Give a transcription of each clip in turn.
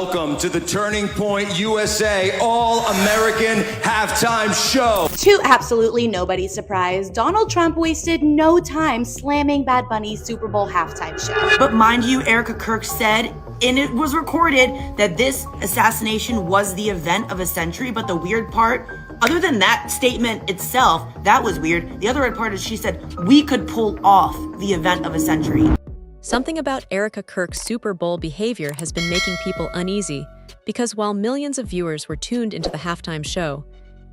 Welcome to the Turning Point USA All-American Halftime Show. To absolutely nobody's surprise, Donald Trump wasted no time slamming Bad Bunny's Super Bowl halftime show. But mind you, Erica Kirk said, and it was recorded, that this assassination was the event of a century. But the weird part, other than that statement itself, that was weird. The other weird part is she said, we could pull off the event of a century. Something about Erica Kirk's Super Bowl behavior has been making people uneasy, because while millions of viewers were tuned into the halftime show,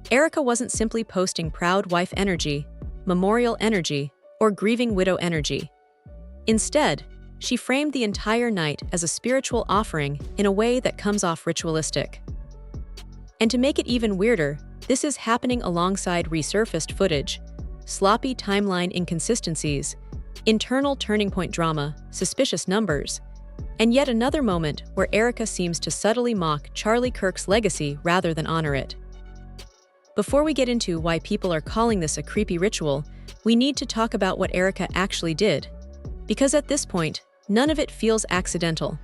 Erica wasn't simply posting proud wife energy, memorial energy, or grieving widow energy. Instead, she framed the entire night as a spiritual offering in a way that comes off ritualistic. And to make it even weirder, this is happening alongside resurfaced footage, sloppy timeline inconsistencies, internal turning point drama, suspicious numbers, and yet another moment where Erica seems to subtly mock Charlie Kirk's legacy rather than honor it. Before we get into why people are calling this a creepy ritual, we need to talk about what Erica actually did. Because at this point, none of it feels accidental.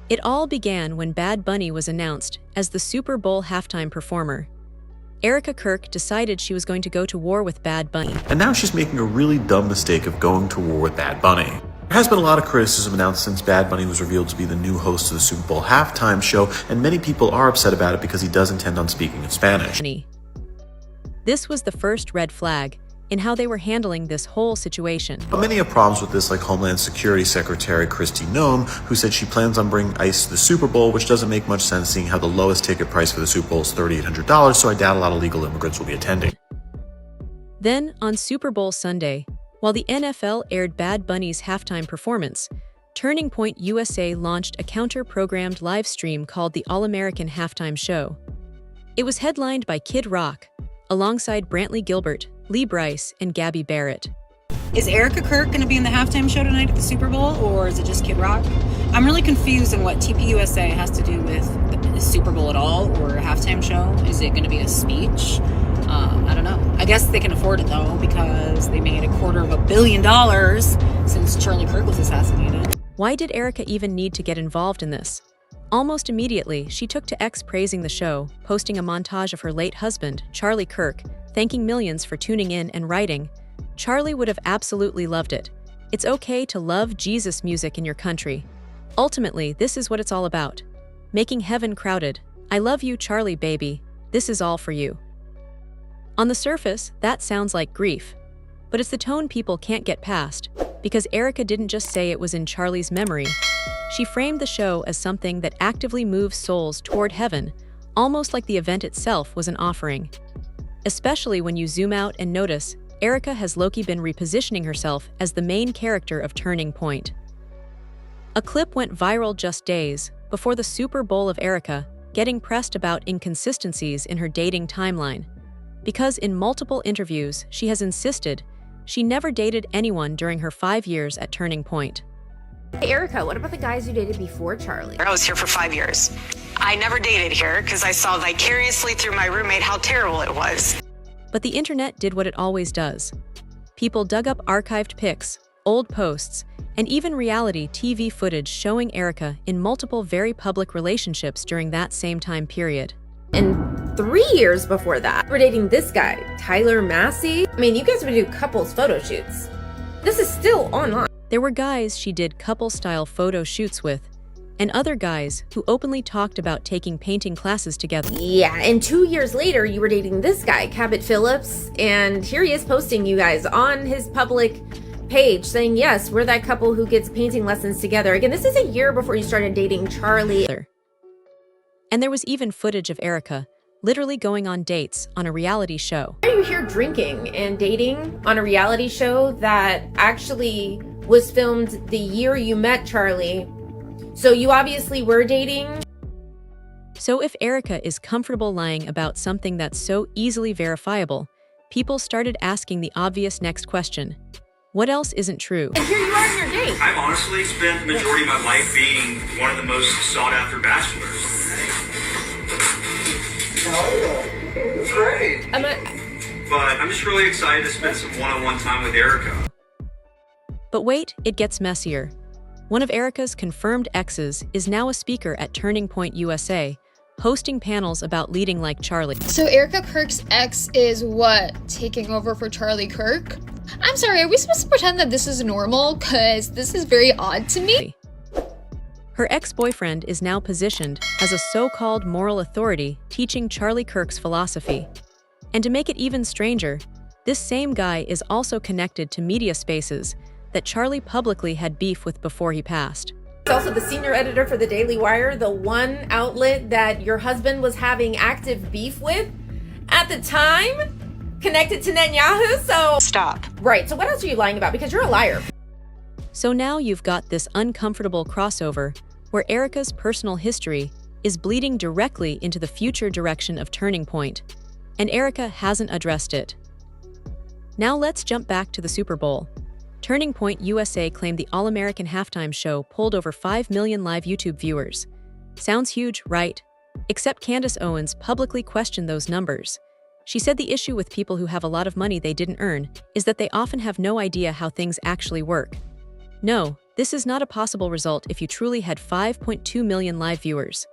It all began when Bad Bunny was announced as the Super Bowl halftime performer. Erica Kirk decided she was going to go to war with Bad Bunny. And now she's making a really dumb mistake of going to war with Bad Bunny. There has been a lot of criticism announced since Bad Bunny was revealed to be the new host of the Super Bowl halftime show, and many people are upset about it because he does intend on speaking in Spanish. This was the first red flag in how they were handling this whole situation. But many have problems with this, like Homeland Security Secretary Kristi Noem, who said she plans on bringing ICE to the Super Bowl, which doesn't make much sense seeing how the lowest ticket price for the Super Bowl is $3,800, so I doubt a lot of legal immigrants will be attending. Then, on Super Bowl Sunday, while the NFL aired Bad Bunny's halftime performance, Turning Point USA launched a counter-programmed live stream called the All-American Halftime Show. It was headlined by Kid Rock, alongside Brantley Gilbert, Lee Brice, and Gabby Barrett. Is Erica Kirk going to be in the halftime show tonight at the Super Bowl, or is it just Kid Rock? I'm really confused on what TPUSA has to do with the Super Bowl at all, or a halftime show. Is it going to be a speech? I don't know. I guess they can afford it, though, because they made $250 million since Charlie Kirk was assassinated. Why did Erica even need to get involved in this? Almost immediately, she took to X praising the show, posting a montage of her late husband, Charlie Kirk, thanking millions for tuning in and writing, "Charlie would have absolutely loved it. It's okay to love Jesus music in your country. Ultimately, this is what it's all about. Making heaven crowded. I love you, Charlie, baby. This is all for you." On the surface, that sounds like grief. But it's the tone people can't get past, because Erica didn't just say it was in Charlie's memory. She framed the show as something that actively moves souls toward heaven, almost like the event itself was an offering. Especially when you zoom out and notice, Erica has low-key been repositioning herself as the main character of Turning Point. A clip went viral just days before the Super Bowl of Erica getting pressed about inconsistencies in her dating timeline, because in multiple interviews she has insisted she never dated anyone during her 5 years at Turning Point. Hey Erica, what about the guys you dated before Charlie? I was here for 5 years. I never dated here because I saw vicariously through my roommate how terrible it was. But the internet did what it always does. People dug up archived pics, old posts, and even reality TV footage showing Erica in multiple very public relationships during that same time period. And 3 years before that, we're dating this guy, Tyler Massey. I mean, you guys would do couples photo shoots. This is still online. There were guys she did couple-style photo shoots with, and other guys who openly talked about taking painting classes together. Yeah, and 2 years later, you were dating this guy, Cabot Phillips, and here he is posting you guys on his public page saying, yes, we're that couple who gets painting lessons together. Again, this is a year before you started dating Charlie. And there was even footage of Erica literally going on dates on a reality show. Why are you here drinking and dating on a reality show that actually was filmed the year you met Charlie? So you obviously were dating. So if Erica is comfortable lying about something that's so easily verifiable, people started asking the obvious next question. What else isn't true? And here you are on your date. I've honestly spent the majority of my life being one of the most sought after bachelors. Oh, great. But I'm just really excited to spend some one-on-one time with Erica. But wait, it gets messier. One of Erica's confirmed exes is now a speaker at Turning Point USA, hosting panels about leading like Charlie. So Erica Kirk's ex is what? Taking over for Charlie Kirk? I'm sorry, are we supposed to pretend that this is normal? Cause this is very odd to me. Her ex-boyfriend is now positioned as a so-called moral authority teaching Charlie Kirk's philosophy. And to make it even stranger, this same guy is also connected to media spaces that Charlie publicly had beef with before he passed. He's also the senior editor for the Daily Wire, the one outlet that your husband was having active beef with at the time, connected to Netanyahu, so... Stop. Right, so what else are you lying about? Because you're a liar. So now you've got this uncomfortable crossover where Erica's personal history is bleeding directly into the future direction of Turning Point, and Erica hasn't addressed it. Now let's jump back to the Super Bowl. Turning Point USA claimed the All-American halftime show pulled over 5 million live YouTube viewers. Sounds huge, right? Except Candace Owens publicly questioned those numbers. She said the issue with people who have a lot of money they didn't earn is that they often have no idea how things actually work. No, this is not a possible result if you truly had 5.2 million live viewers.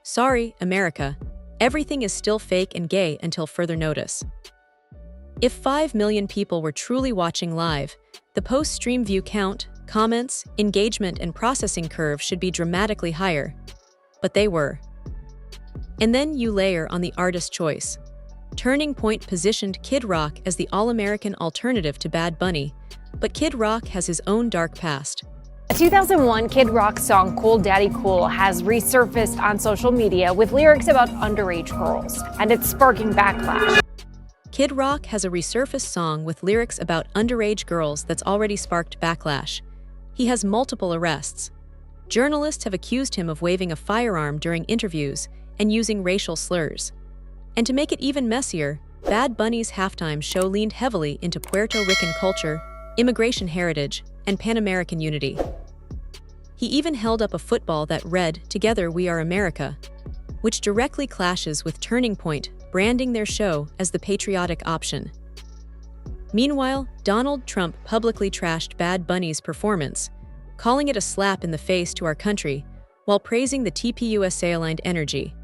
Sorry, America. Everything is still fake and gay until further notice. If 5 million people were truly watching live, the post-stream view count, comments, engagement, and processing curve should be dramatically higher. But they were. And then you layer on the artist choice. Turning Point positioned Kid Rock as the all-American alternative to Bad Bunny, but Kid Rock has his own dark past. A 2001 Kid Rock song, Cool Daddy Cool, has resurfaced on social media with lyrics about underage girls, and it's sparking backlash. Kid Rock has a resurfaced song with lyrics about underage girls that's already sparked backlash. He has multiple arrests. Journalists have accused him of waving a firearm during interviews and using racial slurs. And to make it even messier, Bad Bunny's halftime show leaned heavily into Puerto Rican culture, immigration heritage, and Pan-American unity. He even held up a football that read, "Together We Are America," which directly clashes with Turning Point, branding their show as the patriotic option. Meanwhile, Donald Trump publicly trashed Bad Bunny's performance, calling it a slap in the face to our country, while praising the TPUSA-aligned energy.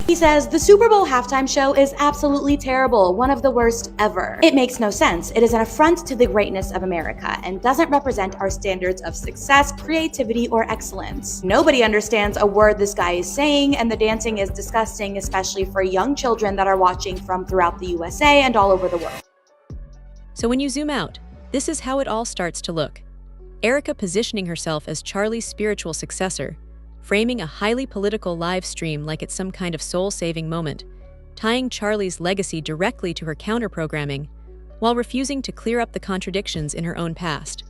He says, the Super Bowl halftime show is absolutely terrible, one of the worst ever. It makes no sense. It is an affront to the greatness of America and doesn't represent our standards of success, creativity, or excellence. Nobody understands a word this guy is saying, and the dancing is disgusting, especially for young children that are watching from throughout the USA and all over the world. So when you zoom out, this is how it all starts to look. Erica positioning herself as Charlie's spiritual successor, framing a highly political live stream like it's some kind of soul-saving moment, tying Charlie's legacy directly to her counter-programming, while refusing to clear up the contradictions in her own past.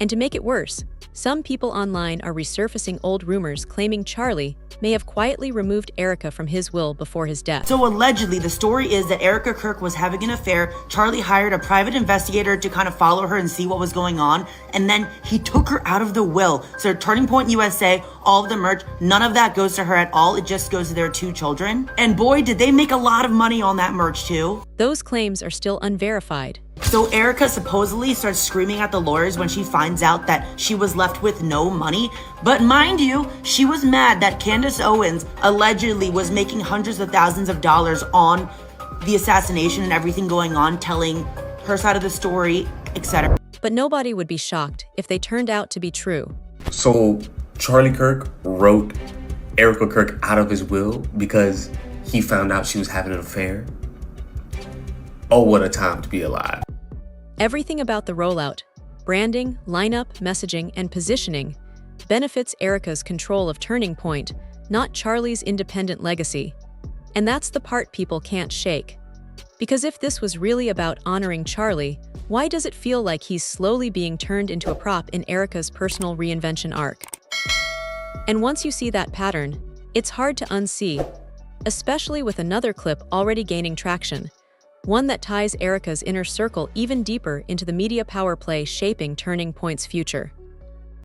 And to make it worse, some people online are resurfacing old rumors claiming Charlie may have quietly removed Erica from his will before his death. So allegedly, the story is that Erica Kirk was having an affair. Charlie hired a private investigator to kind of follow her and see what was going on. And then he took her out of the will. So Turning Point USA, all of the merch, none of that goes to her at all. It just goes to their 2 children. And boy, did they make a lot of money on that merch too. Those claims are still unverified. So Erica supposedly starts screaming at the lawyers when she finds out that she was left with no money. But mind you, she was mad that Candace Owens allegedly was making hundreds of thousands of dollars on the assassination and everything going on, telling her side of the story, etc. But nobody would be shocked if they turned out to be true. So Charlie Kirk wrote Erica Kirk out of his will because he found out she was having an affair? Oh, what a time to be alive. Everything about the rollout, branding, lineup, messaging, and positioning benefits Erica's control of Turning Point, not Charlie's independent legacy. And that's the part people can't shake. Because if this was really about honoring Charlie, why does it feel like he's slowly being turned into a prop in Erica's personal reinvention arc? And once you see that pattern, it's hard to unsee, especially with another clip already gaining traction, one that ties Erica's inner circle even deeper into the media power play shaping Turning Point's future.